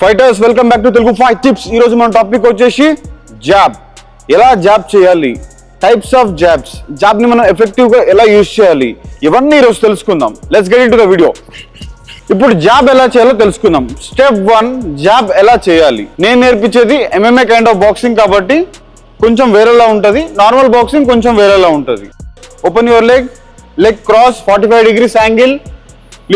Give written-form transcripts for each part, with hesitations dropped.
Fighters welcome back to Telugu fight tips. ఈ రోజు మన టాపిక్ వచ్చేసి జాబ్. ఎలా జాబ్ చేయాలి, టైప్స్ ఆఫ్ జాబ్స్, జాబ్ ని మనం ఎఫెక్టివ్ గా ఎలా యూజ్ చేయాలి, ఇవన్నీ ఈరోజు తెలుసుకుందాం. Let's get into the video. ఇప్పుడు జాబ్ ఎలా చేయాలో తెలుసుకుందాం. స్టెప్ 1, జాబ్ ఎలా చేయాలి. నేను నేర్పించేది MMA కైండ్ ఆఫ్ బాక్సింగ్ కాబట్టి కొంచెం వేరేలా ఉంటుంది. నార్మల్ బాక్సింగ్ కొంచెం వేరేలా ఉంటుంది. Open your leg cross 45 degrees angle,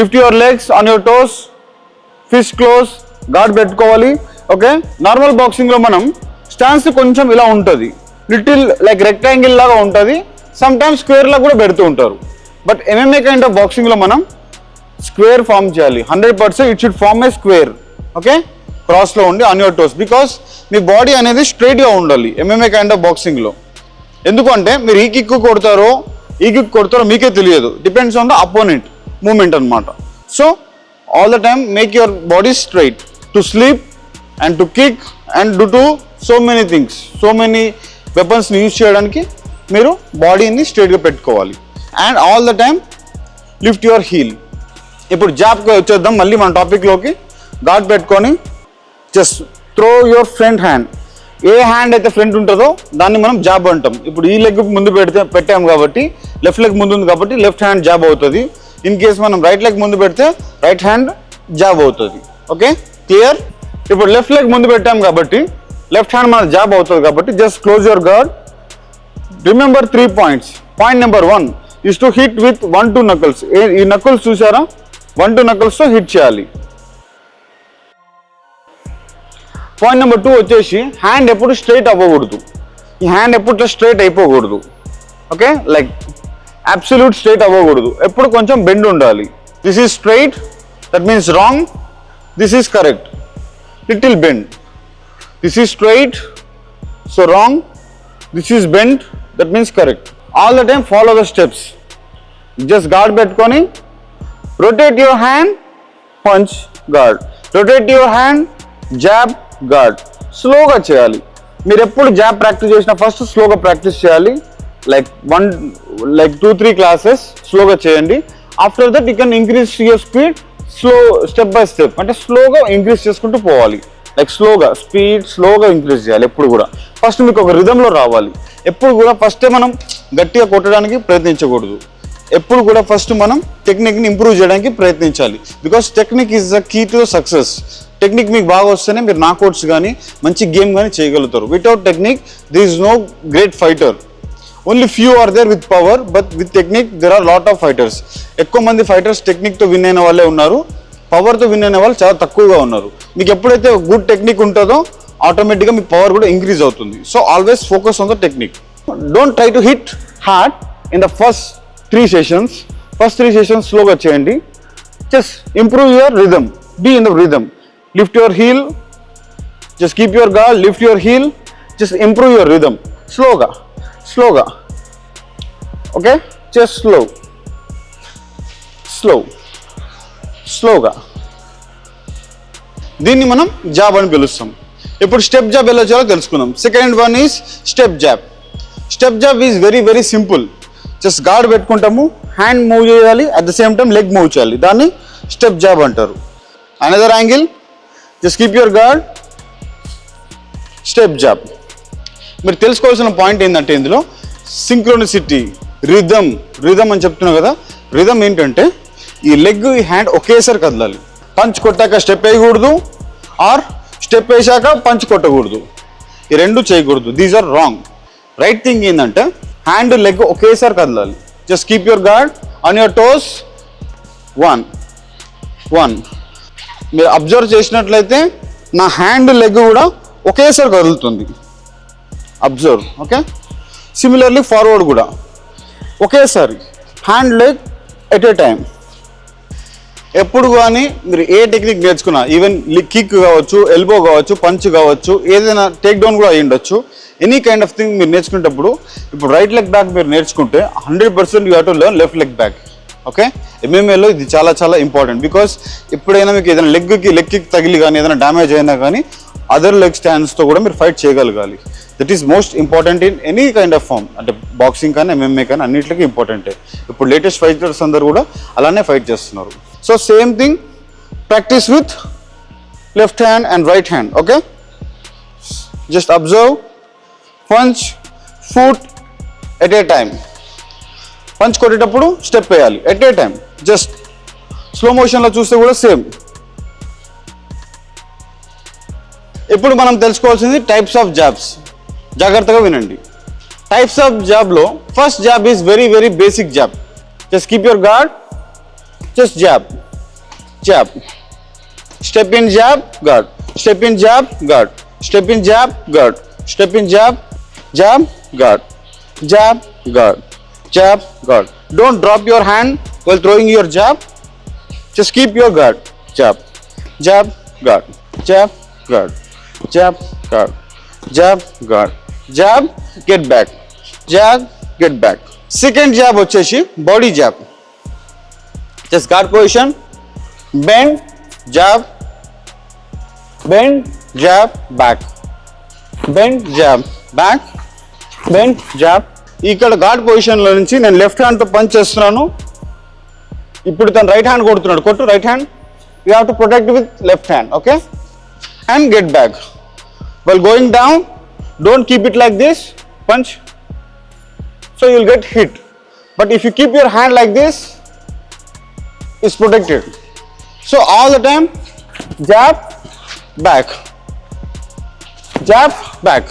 lift your legs on your toes, fist close, guard పెట్టుకోవాలి. ఓకే, నార్మల్ బాక్సింగ్ లో మనం స్టాన్స్ కొంచెం ఇలా ఉంటుంది, లిటిల్ లైక్ రెక్టాంగిల్ లాగా ఉంటుంది, సమ్ టైమ్స్ స్క్వేర్ లా కూడా పెడుతూ ఉంటారు. But MMA kind of boxing లో మనం స్క్వేర్ ఫామ్ చేయాలి. 100% it should form a square. Okay, cross లో ఉండి ఆన్ యువర్ టోస్, బికాస్ మీ బాడీ అనేది స్ట్రైట్ గా ఉండాలి MMA కైండ్ ఆఫ్ బాక్సింగ్ లో. ఎందుకంటే మీరు ఈ కిక్ కొడతారో మీకే తెలియదు. Depends on the opponent moment అన్నమాట. So all the time make your body straight to sleep and to kick and do so many things, so many weapons ni use cheyadaniki మీరు బాడీని స్ట్రైట్ గా పెట్టుకోవాలి. And all the time lift your heel. ఇప్పుడు జాబ్కి వచ్చేద్దాం మళ్ళీ మన topic లోకి. గార్డ్ పెట్టుకొని just throw your front hand. ఏ హ్యాండ్ అయితే ఫ్రంట్ ఉంటుందో దాన్ని మనం జాబ్ అంటాం. ఇప్పుడు ఈ లెగ్ ముందు పెట్టాం కాబట్టి, లెఫ్ట్ లెగ్ ముందు ఉంది కాబట్టి లెఫ్ట్ హ్యాండ్ జాబ్ అవుతుంది. ఇన్ కేస్ మనం రైట్ లెగ్ ముందు పెడితే రైట్ హ్యాండ్ జాబ్ అవుతుంది. Okay, clear. ఇప్పుడు లెఫ్ట్ లెగ్ ముందు పెట్టాం కాబట్టి లెఫ్ట్ హ్యాండ్ మన జాబ్ అవుతుంది కాబట్టి just close your guard. Remember 3 points. Point number 1 is to hit with 1-2 knuckles. ఈ నకుల్స్ చూసారా, 1-2 knuckles తో హిట్ చేయాలి. పాయింట్ నెంబర్ 2 వచ్చేసి హ్యాండ్ ఎప్పుడు స్ట్రైట్ అవ్వకూడదు. ఈ హ్యాండ్ ఎప్పుడు స్ట్రైట్ అయిపోకూడదు. ఓకే, లైక్ అబ్సల్యూట్ స్ట్రైట్ అవ్వకూడదు, ఎప్పుడు కొంచెం బెండ్ ఉండాలి. This is straight, that means wrong. This is correct, little bend. This is straight, so wrong. This is bend, that means correct. All the time follow the steps. Just guard పెట్టుకొని rotate your hand, punch, guard, rotate your hand, jab, guard. స్లోగా చేయాలి. మీరు ఎప్పుడు jab practice చేసినా first స్లోగా practice చేయాలి. Like 2-3 classes స్లోగా చేయండి. After that you can increase your speed step by step. అంటే స్లోగా ఇంక్రీజ్ చేసుకుంటూ పోవాలి. లైక్ స్లోగా స్పీడ్ స్లోగా ఇంక్రీజ్ చేయాలి. ఎప్పుడు కూడా ఫస్ట్ మీకు ఒక రిథంలో రావాలి. ఎప్పుడు కూడా ఫస్టే మనం గట్టిగా కొట్టడానికి ప్రయత్నించకూడదు. ఎప్పుడు కూడా ఫస్ట్ మనం టెక్నిక్ని ఇంప్రూవ్ చేయడానికి ప్రయత్నించాలి. Because technique is the key to success. Technique మీకు బాగా వస్తేనే మీరు నాకౌట్స్ కానీ మంచి గేమ్ కానీ చేయగలుగుతారు. Without technique there is no great fighter. Only few are there with power, but with technique there are lot of fighters. ఎక్కువ మంది ఫైటర్స్ టెక్నిక్తో విన్ అయిన వాళ్ళే ఉన్నారు, పవర్తో విన్ అయిన వాళ్ళు చాలా తక్కువగా ఉన్నారు. మీకు ఎప్పుడైతే గుడ్ టెక్నిక్ ఉంటుందో ఆటోమేటిక్గా మీ పవర్ కూడా ఇంక్రీజ్ అవుతుంది. So always focus on the technique. Don't try to hit hard in the first 3 sessions. First 3 sessions స్లోగా చేయండి. Just improve your rhythm, be in the rhythm. Lift your heel, just keep your guard, lift your heel, just improve your rhythm. స్లోగా. Okay, just స్లోగా. దీన్ని మనం job అని పిలుస్తాం. ఇప్పుడు step job ఎలా చేయాలో తెలుసుకుందాం. Second one is step jab. Step jab is very very simple. Just guard పెట్టుకుంటాము, హ్యాండ్ మూవ్ చేయాలి, at the same time leg move చేయాలి. దాన్ని స్టెప్ జాబ్ అంటారు. Another angle, just keep your guard, step jab. మీరు తెలుసుకోవాల్సిన point ఏంటంటే ఇందులో synchronicity, rhythm అని చెప్తున్నావు కదా. రిథమ్ ఏంటంటే ఈ లెగ్ ఈ హ్యాండ్ ఒకేసారి కదలాలి. పంచ్ కొట్టాక స్టెప్ వేయకూడదు, ఆర్ స్టెప్ వేసాక పంచ్ కొట్టకూడదు. ఈ రెండు చేయకూడదు. These are wrong. Right thing ఏంటంటే హ్యాండ్ లెగ్ ఒకేసారి కదలాలి. Just keep your guard on your toes. 1 మీరు అబ్జర్వ్ చేసినట్లయితే నా హ్యాండ్ లెగ్ కూడా ఒకేసారి కదులుతుంది. అబ్జర్వ్. ఓకే, సిమిలర్లీ ఫార్వర్డ్ కూడా ఒకేసారి hand leg at a time. ఎప్పుడు కానీ మీరు ఏ టెక్నిక్ నేర్చుకున్నా, ఈవెన్ కిక్ కావచ్చు, ఎల్బో కావచ్చు, పంచ్ కావచ్చు, ఏదైనా టేక్ డౌన్ కూడా అయ్యి ఉండొచ్చు. ఎనీ కైండ్ ఆఫ్ థింగ్ మీరు నేర్చుకునేటప్పుడు ఇప్పుడు రైట్ లెగ్ బ్యాక్ మీరు నేర్చుకుంటే 100% you have to learn left leg back. Okay, MMAలో ఇది చాలా చాలా ఇంపార్టెంట్. బికాస్ ఎప్పుడైనా మీకు ఏదైనా లెగ్ కిక్ తగిలి కానీ ఏదైనా డ్యామేజ్ అయినా కానీ అదర్ లెగ్ స్టాండ్స్తో కూడా మీరు ఫైట్ చేయగలగాలి. That is most important in any kind of form. అంటే బాక్సింగ్ కానీ MMA కానీ అన్నింటికి ఇంపార్టెంటే. ఇప్పుడు లేటెస్ట్ ఫైటర్స్ అందరూ కూడా అలానే ఫైట్ చేస్తున్నారు. So same thing, practice with left hand and right hand. Okay, just observe. Punch foot at a time. Punch కొట్టేటప్పుడు స్టెప్ వేయాలి at a time. Just slow మోషన్లో చూస్తే కూడా సేమ్. ఇప్పుడు మనం తెలుసుకోవాల్సింది టైప్స్ ఆఫ్ జాబ్స్. జాగ్రత్తగా వినండి. టైప్స్ ఆఫ్ జాబ్లో first jab is very very basic jab. Just keep your guard, just jab, jab, step in jab, guard, step in jab, guard, step in jab, guard, step in jab, jab, guard, jab, guard, jab, guard. Don't drop your hand while throwing your jab. Just keep your guard. Jab, jab, guard, jab, guard, jab, guard, jab, guard, jab, get back, jab, get back. Second jab వచ్చేసి body jab. Just guard position, bend, jab, bend, jab, back, bend, jab, back, bend, jab. ఇక్కడ gourd పొజిషన్లో నుంచి నేను left హ్యాండ్తో punch చేస్తున్నాను. ఇప్పుడు తను right hand కొడుతున్నాడు. కొట్టు right hand. You have to protect with left hand. Okay, and get back. Well going down, don't keep it like this. Punch, so you will get hit. But if you keep your hand like this, it's protected. So all the time jab, back, jab, back,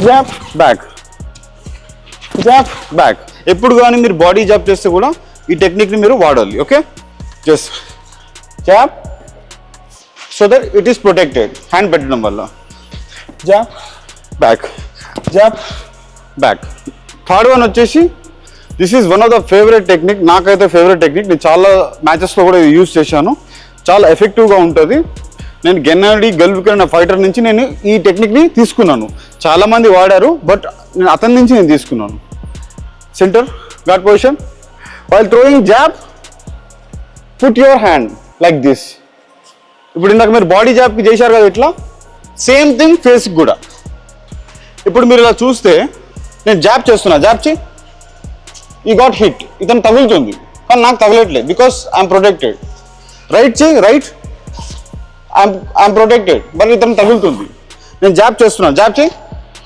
jab, back, jab, back. ఎప్పుడు కానీ మీరు body job చేస్తే కూడా ఈ టెక్నిక్ని మీరు వాడాలి. Okay, just jab so that it is protected. Hand పెట్టడం వల్ల jab, back, jab, back. Third one వచ్చేసి this is one of the favourite technique. నాకైతే ఫేవరెట్ టెక్నిక్. నేను చాలా మ్యాచెస్లో కూడా యూజ్ చేశాను. చాలా ఎఫెక్టివ్గా ఉంటుంది. నేను గెన్నడీ గల్వికర్ అనే ఫైటర్ నుంచి నేను ఈ టెక్నిక్ని తీసుకున్నాను. చాలామంది వాడారు, బట్ నేను అతని నుంచి నేను తీసుకున్నాను. Center guard position. While throwing jab, put your hand like this. ఇప్పుడు ఇందాక మీరు బాడీ జాబ్కి చేశారు కదా, ఇట్లా సేమ్ థింగ్ ఫేస్కి కూడా. ఇప్పుడు మీరు ఇలా చూస్తే నేను జాబ్ చేస్తున్నా, జాబ్ చేయి, ఈ గాట్ హిట్. ఇతను తగులుతుంది కానీ నాకు తగలట్లేదు, బికాస్ ఐఎమ్ ప్రొటెక్టెడ్. రైట్ చేయి, రైట్, ఐఎమ్ ప్రొటెక్టెడ్, బట్ ఇతను తగులుతుంది. నేను జాబ్ చేస్తున్నా, జాబ్ చేయి,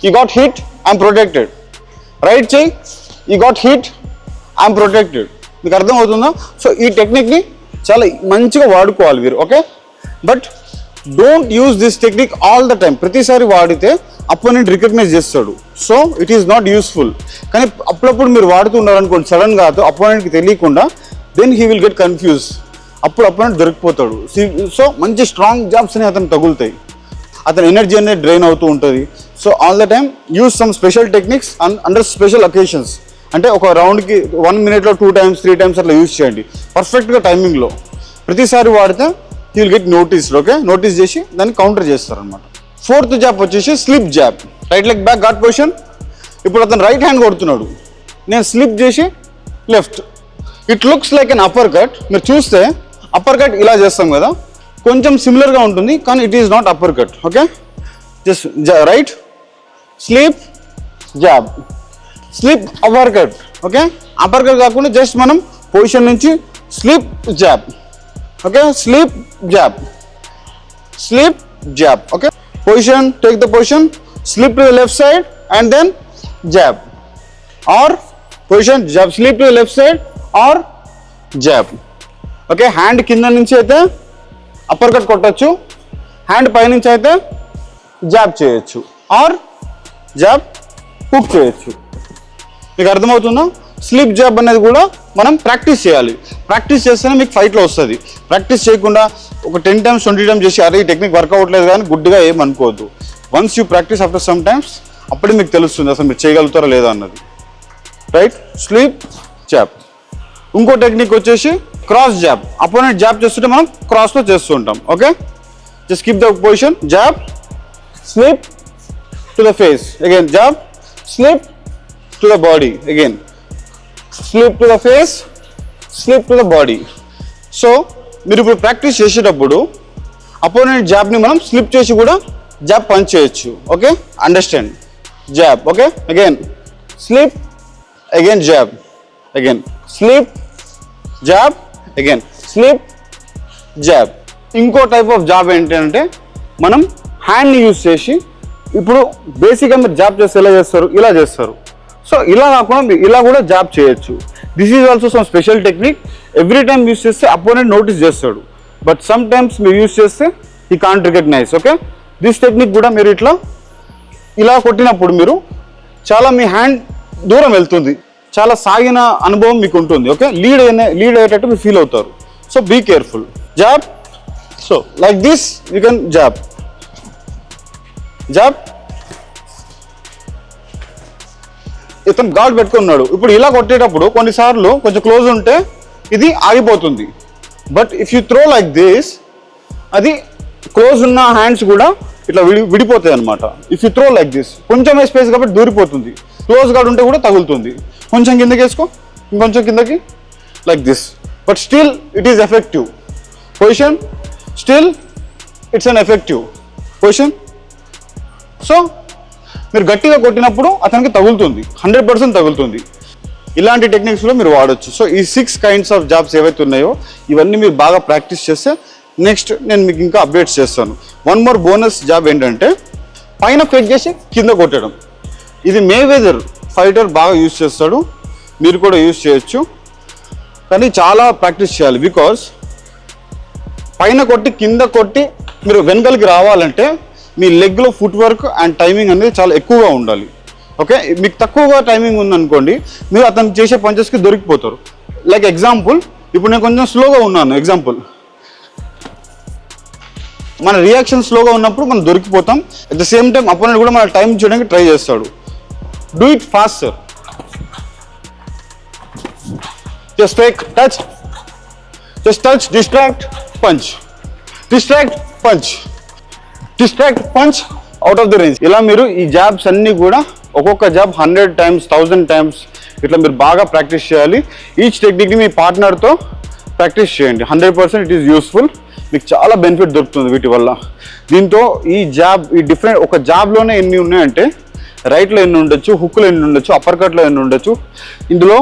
ఈ got hit, I'm protected. Right చేయి, ఈ గాట్ హిట్, ఐఎమ్ ప్రొటెక్టెడ్. మీకు అర్థమవుతుందా? సో ఈ టెక్నిక్ని చాలా మంచిగా వాడుకోవాలి మీరు. Okay, but don't use this technique all the time. ప్రతిసారి వాడితే అపోనెంట్ రికగ్నైజ్ చేస్తాడు. So it is not useful. కానీ అప్పుడప్పుడు మీరు వాడుతున్నారు అనుకోండి, సడన్గా అపోనెంట్కి తెలియకుండా, then he will get confuse. అప్పుడు అపోనెంట్ దొరికిపోతాడు. సో మంచి స్ట్రాంగ్ జాబ్స్ అని అతను తగులుతాయి, అతని ఎనర్జీ అనేది డ్రైన్ అవుతూ ఉంటుంది. So all the time use some special techniques under special occasions. అంటే ఒక రౌండ్కి 1 minute 2 times 3 times అట్లా యూజ్ చేయండి పర్ఫెక్ట్గా టైమింగ్లో. ప్రతిసారి వాడితే he will get noticed. Okay, notice చేసి దాన్ని కౌంటర్ చేస్తారనమాట. ఫోర్త్ జాబ్ వచ్చేసి slip jab. Right leg back, guard position. ఇప్పుడు అతను రైట్ హ్యాండ్ కొడుతున్నాడు, నేను స్లిప్ చేసి left. It looks like an upper cut. మీరు చూస్తే అప్పర్ కట్ ఇలా చేస్తాం కదా, కొంచెం సిమిలర్గా ఉంటుంది, కానీ it is not upper cut. Okay, just right, slip, jab, slip, upper cut. Okay, upper cut కాకుండా జస్ట్ మనం పొజిషన్ నుంచి slip, jab. Okay, slip, jab, slip, jab. Okay, position, take the position, slip to the left side and then jab, or position, jab, slip to the left side or jab. Okay, hand కింద నుంచి అయితే upper cut కొట్టచ్చు, hand పైనుంచి అయితే job చేయొచ్చు, are job hook చేయొచ్చు. మీకు అర్థమవుతుందా? స్లిప్ జాబ్ అనేది కూడా మనం ప్రాక్టీస్ చేయాలి. ప్రాక్టీస్ చేస్తేనే మీకు ఫైట్లో వస్తుంది. ప్రాక్టీస్ చేయకుండా ఒక 10 times 20 times చేసి అరే ఈ టెక్నిక్ వర్క్ అవ్వట్లేదు కానీ గుడ్డిగా ఏమనుకోవద్దు. Once you practice after some times, అప్పుడే మీకు తెలుస్తుంది అసలు మీరు చేయగలుగుతారా లేదా అన్నది. Right, slip, job. ఇంకో టెక్నిక్ వచ్చేసి క్రాస్ జాబ్. అపోనెంట్ జాబ్ చేస్తుంటే మనం క్రాస్లో చేస్తూ ఉంటాం. Okay, just keep the position, jab, slip to the face, again job, slip to the body, again slip to the face, slip to the body. So మీరు ఇప్పుడు practice చేసేటప్పుడు opponent జాబ్ని మనం slip చేసి కూడా జాబ్ పంచ్ చేయొచ్చు. Okay, understand? Job, okay, again slip, again job, again slip, job, again slip, jab. ఇంకో type of job ఏంటంటే మనం హ్యాండ్ని యూజ్ చేసి ఇప్పుడు బేసిక్గా మీరు జాబ్ చేస్తే ఎలా చేస్తారు, ఇలా చేస్తారు. సో ఇలా కాకుండా మీరు ఇలా కూడా జాబ్ చేయొచ్చు. This is also some special technique. Every time use చేస్తే అపోనెంట్ నోటీస్ చేస్తాడు, బట్ సమ్ టైమ్స్ మీరు యూజ్ చేస్తే he can't recognize. Okay, this technique కూడా మీరు ఇలా కొట్టినప్పుడు మీరు చాలా మీ హ్యాండ్ దూరం వెళ్తుంది, చాలా సాగిన అనుభవం మీకు ఉంటుంది. ఓకే, లీడ్ అయ్యేటట్టు మీరు ఫీల్ అవుతారు. So be careful. Jab, so like this you can jab. ఇతను గాడ్ పెట్టుకున్నాడు. ఇప్పుడు ఇలా కొట్టేటప్పుడు కొన్నిసార్లు కొంచెం క్లోజ్ ఉంటే ఇది ఆగిపోతుంది. But if you throw like this, అది క్లోజ్ ఉన్న హ్యాండ్స్ కూడా ఇట్లా విడిపోతాయి అనమాట. If you throw like this, కొంచెం స్పేస్ కాబట్టి దూరిపోతుంది. క్లోజ్ గాడ్ ఉంటే కూడా తగులుతుంది. కొంచెం కిందకి వేసుకో, ఇంకొంచెం కిందకి, like this. But still it is effective position. Still it's an effective position. So మీరు గట్టిగా కొట్టినప్పుడు అతనికి తగులుతుంది, 100% తగులుతుంది. ఇలాంటి టెక్నిక్స్లో మీరు వాడచ్చు. సో ఈ 6 kinds ఆఫ్ జాబ్స్ ఏవైతే ఉన్నాయో ఇవన్నీ మీరు బాగా ప్రాక్టీస్ చేస్తే నెక్స్ట్ నేను మీకు ఇంకా అప్డేట్స్ చేస్తాను. వన్ మోర్ బోనస్ జాబ్ ఏంటంటే పైన ఫెట్ చేసి కింద కొట్టడం. ఇది మేవెదర్ ఫైటర్ బాగా యూజ్ చేస్తాడు, మీరు కూడా యూజ్ చేయొచ్చు. కానీ చాలా ప్రాక్టీస్ చేయాలి. బికాస్ పైన కొట్టి కింద కొట్టి మీరు వెనకలికి రావాలంటే మీ లెగ్లో ఫుట్ వర్క్ అండ్ టైమింగ్ అనేది చాలా ఎక్కువగా ఉండాలి. ఓకే, మీకు తక్కువగా టైమింగ్ ఉందనుకోండి, మీరు అతను చేసే పంచెస్కి దొరికిపోతారు. లైక్ ఎగ్జాంపుల్, ఇప్పుడు నేను కొంచెం స్లోగా ఉన్నాను. ఎగ్జాంపుల్, మన రియాక్షన్ స్లోగా ఉన్నప్పుడు మనం దొరికిపోతాం. At the same time opponent కూడా మన టైం చేయడానికి ట్రై చేస్తాడు. Do it faster. Just take touch, just touch, distract, punch, distract, punch, distract, punch, out of the range. ఇలా మీరు ఈ జాబ్స్ అన్నీ కూడా ఒక్కొక్క జాబ్ 100 times 1000 times ఇట్లా మీరు బాగా ప్రాక్టీస్ చేయాలి. ఈచ్ టెక్నిక్ని మీ పార్ట్నర్తో ప్రాక్టీస్ చేయండి. 100% ఇట్ ఈస్ యూస్ఫుల్. మీకు చాలా బెనిఫిట్ దొరుకుతుంది వీటి వల్ల. దీంతో ఈ డిఫరెంట్ ఒక జాబ్లోనే ఎన్ని ఉన్నాయంటే రైట్లో ఎన్ని ఉండొచ్చు, హుక్లో ఎన్ని ఉండొచ్చు, అప్పర్ కట్లో ఎన్ని ఉండొచ్చు. ఇందులో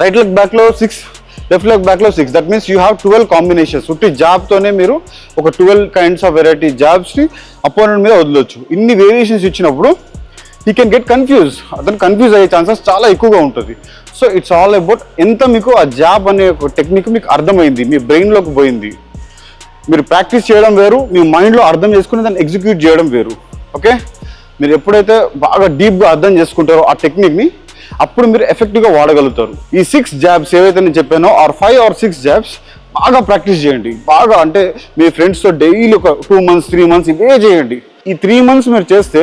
రైట్ లెగ్ బ్యాక్లో 6, లెఫ్ట్ లెగ్ బ్యాక్లో 6. That means you have 12 combinations. ఉట్టి జాబ్తోనే మీరు ఒక 12 kinds ఆఫ్ వెరైటీ జాబ్స్ని అపోనెంట్ మీద వదలొచ్చు. ఇన్ని వేరియేషన్స్ ఇచ్చినప్పుడు యూ కెన్ గెట్ కన్ఫ్యూజ్. అతను కన్ఫ్యూజ్ అయ్యే ఛాన్సెస్ చాలా ఎక్కువగా ఉంటుంది. సో ఇట్స్ ఆల్ అబౌట్ ఎంత మీకు ఆ జాబ్ అనే ఒక టెక్నిక్ మీకు అర్థమైంది, మీ బ్రెయిన్లోకి పోయింది. మీరు ప్రాక్టీస్ చేయడం వేరు, మీ మైండ్లో అర్థం చేసుకుని దాన్ని ఎగ్జిక్యూట్ చేయడం వేరు. ఓకే, మీరు ఎప్పుడైతే బాగా డీప్గా అర్థం చేసుకుంటారో ఆ టెక్నిక్ని, అప్పుడు మీరు ఎఫెక్టివ్గా వాడగలుగుతారు. ఈ 6 jabs ఏవైతే నేను చెప్పానో, ఆర్ 5 or 6 jabs బాగా ప్రాక్టీస్ చేయండి. బాగా అంటే మీ ఫ్రెండ్స్తో డైలీ ఒక 2 months 3 months ఇవే చేయండి. ఈ 3 months మీరు చేస్తే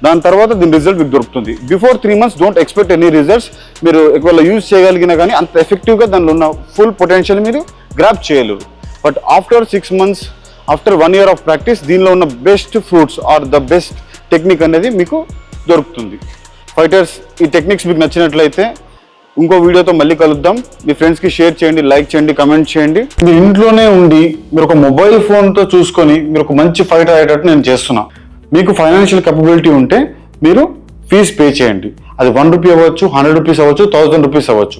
దాని తర్వాత దీని రిజల్ట్ మీకు దొరుకుతుంది. Before 3 months don't expect any results. మీరు ఒకవేళ యూజ్ చేయగలిగినా కానీ అంత ఎఫెక్టివ్గా దానిలో ఉన్న ఫుల్ పొటెన్షియల్ మీరు గ్రాప్ చేయలేరు. But after 6 months, after 1 year of practice దీనిలో ఉన్న best fruits or the best technique అనేది మీకు దొరుకుతుంది. ఫైటర్స్, ఈ టెక్నిక్స్ మీకు నచ్చినట్లయితే ఇంకో వీడియోతో మళ్ళీ కలుద్దాం. మీ ఫ్రెండ్స్కి షేర్ చేయండి, లైక్ చేయండి, కమెంట్ చేయండి. మీ ఇంట్లోనే ఉండి మీరు ఒక మొబైల్ ఫోన్తో చూసుకొని మీరు ఒక మంచి ఫైటర్ అయ్యేటట్టు నేను చేస్తున్నా. మీకు ఫైనాన్షియల్ కేపబిలిటీ ఉంటే మీరు ఫీజు పే చేయండి. అది 1 rupee అవ్వచ్చు, 100 rupees అవ్వచ్చు, 1000 rupees అవ్వచ్చు.